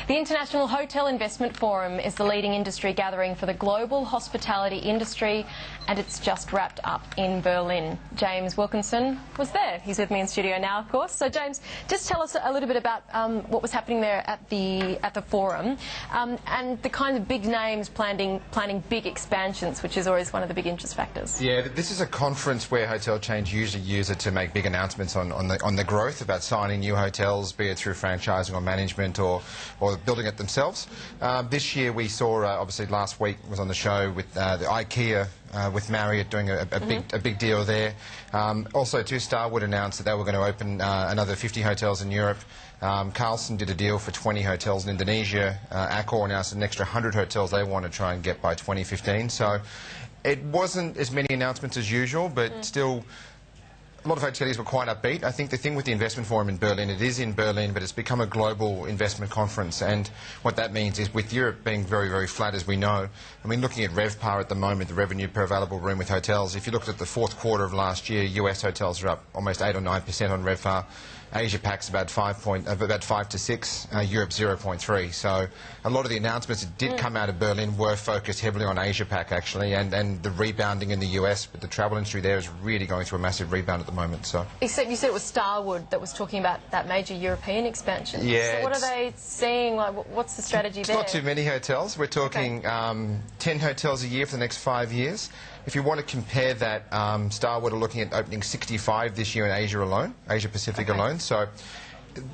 The International Hotel Investment Forum is the leading industry gathering for the global hospitality industry, and it's just wrapped up in Berlin. James Wilkinson was there. He's with me in studio now, of course. So, James, just tell us a little bit about what was happening there at the forum, and the kind of big names planning big expansions, which is always one of the big interest factors. Yeah, this is a conference where hotel chains usually use it to make big announcements on the growth, about signing new hotels, be it through franchising or management or building it themselves. This year we saw, obviously last week was on the show with the IKEA with Marriott doing a big deal there. Also too, Starwood announced that they were going to open another 50 hotels in Europe. Carlson did a deal for 20 hotels in Indonesia. Accor announced an extra 100 hotels they want to try and get by 2015. So it wasn't as many announcements as usual, but still a lot of hoteliers were quite upbeat. I think the thing with the investment forum in Berlin, it is in Berlin, but it's become a global investment conference. And what that means is, with Europe being very, very flat, as we know, I mean, looking at RevPAR at the moment, the revenue per available room with hotels, if you looked at the fourth quarter of last year, US hotels are up almost 8 or 9% on RevPAR. Asia Pac's about 5 to 6, Europe 0.3. So a lot of the announcements that did come out of Berlin were focused heavily on Asia Pac, actually, and the rebounding in the US. But the travel industry there is really going through a massive rebound at the moment. So, except you said it was Starwood that was talking about that major European expansion. Yeah. So what are they seeing? Like, what's the strategy there? It's not too many hotels. We're talking 10 hotels a year for the next 5 years. If you want to compare that, Starwood are looking at opening 65 this year in Asia alone, Asia Pacific alone. So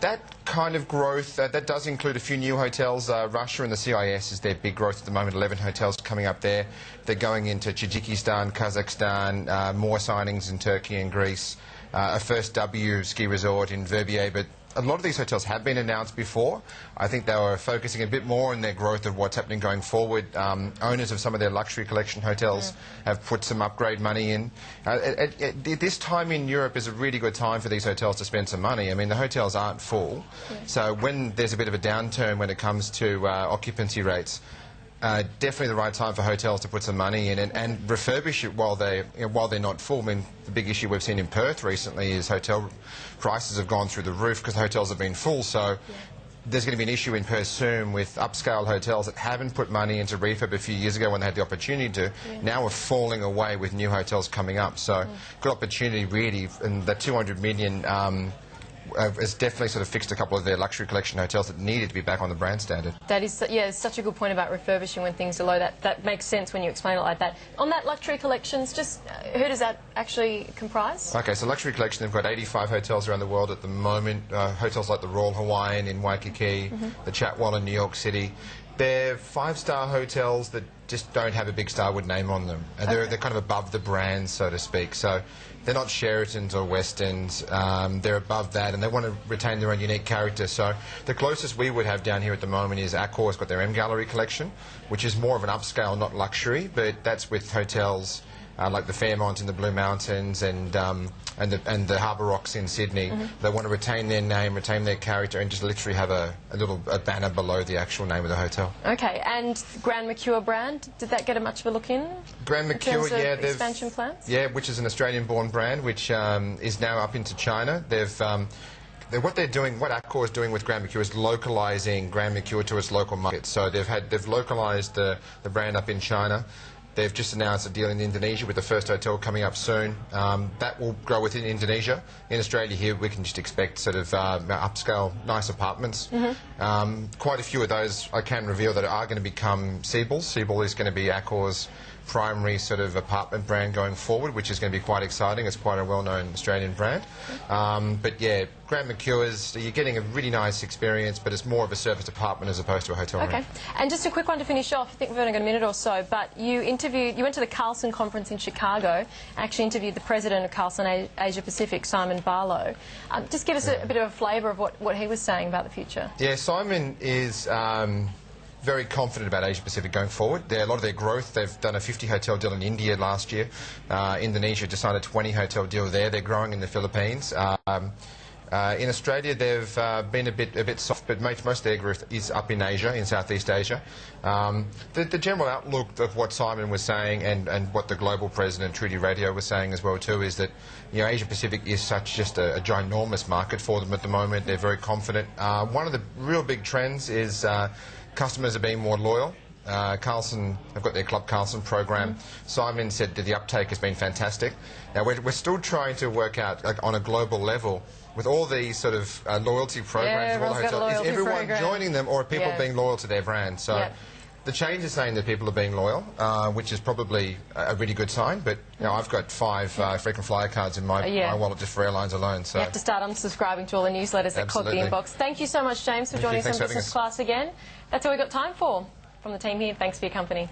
that kind of growth, that does include a few new hotels. Russia and the CIS is their big growth at the moment, 11 hotels coming up there. They're going into Tajikistan, Kazakhstan, more signings in Turkey and Greece, a first W ski resort in Verbier. But a lot of these hotels have been announced before. I think they were focusing a bit more on their growth of what's happening going forward. Owners of some of their luxury collection hotels have put some upgrade money in. This time in Europe is a really good time for these hotels to spend some money. I mean, the hotels aren't full. So when there's a bit of a downturn when it comes to occupancy rates, definitely the right time for hotels to put some money in and refurbish it while they're not full. I mean, the big issue we've seen in Perth recently is hotel prices have gone through the roof because the hotels have been full. So there's going to be an issue in Perth soon with upscale hotels that haven't put money into refurb a few years ago when they had the opportunity to. Now are falling away with new hotels coming up. So good opportunity really, and the 200 million has definitely sort of fixed a couple of their luxury collection hotels that needed to be back on the brand standard. That is, yeah, it's such a good point about refurbishing when things are low. That makes sense when you explain it like that. On that luxury collections, just who does that actually comprise? Okay, so luxury collection, they've got 85 hotels around the world at the moment. Hotels like the Royal Hawaiian in Waikiki, the Chatwal in New York City. They're five-star hotels that just don't have a big Starwood name on them. And they're kind of above the brand, so to speak. So they're not Sheratons or Westons. They're above that, and they want to retain their own unique character. So the closest we would have down here at the moment is Accor's got their M Gallery collection, which is more of an upscale, not luxury, but that's with hotels like the Fairmont in the Blue Mountains and the Harbour Rocks in Sydney. They want to retain their name, retain their character, and just literally have a banner below the actual name of the hotel. Okay, and Grand Mercure brand, did that get much of a look in? Grand Mercure, yeah, expansion plans? Yeah, which is an Australian-born brand, which is now up into China. What Accor is doing with Grand Mercure is localising Grand Mercure to its local market. So they've localised the brand up in China. They've just announced a deal in Indonesia with the first hotel coming up soon. That will grow within Indonesia. In Australia here, we can just expect sort of upscale, nice apartments. Quite a few of those I can reveal that are going to become Seabull. Seabull is going to be Accor's primary sort of apartment brand going forward, which is going to be quite exciting. It's quite a well-known Australian brand. But yeah, Grand Mercure's, you're getting a really nice experience, but it's more of a serviced apartment as opposed to a hotel room. Okay, and just a quick one to finish off. I think we've only got a minute or so, but you went to the Carlson conference in Chicago, actually interviewed the president of Carlson Asia Pacific, Simon Barlow. Just give us a bit of a flavour of what he was saying about the future. Yeah, Simon is very confident about Asia Pacific going forward. A lot of their growth, they've done a 50 hotel deal in India last year. Indonesia just signed a 20 hotel deal there. They're growing in the Philippines. In Australia, they've been a bit soft, but most of their growth is up in Asia, in Southeast Asia. The general outlook of what Simon was saying and what the global president, Trudy Radio, was saying as well too, is that Asia Pacific is just a ginormous market for them at the moment. They're very confident. One of the real big trends is customers are being more loyal. Carlson have got their Club Carlson program. Simon said that the uptake has been fantastic. Now we're still trying to work out, like, on a global level, with all these sort of loyalty programs, all the hotels, is everyone joining them, or are people being loyal to their brand? So the change is saying that people are being loyal, which is probably a really good sign. But I've got 5 frequent flyer cards in my wallet just for airlines alone. So you have to start unsubscribing to all the newsletters that clog the inbox. Thank you so much, James, for joining us on Business Class again. That's all we've got time for. From the team here, thanks for your company.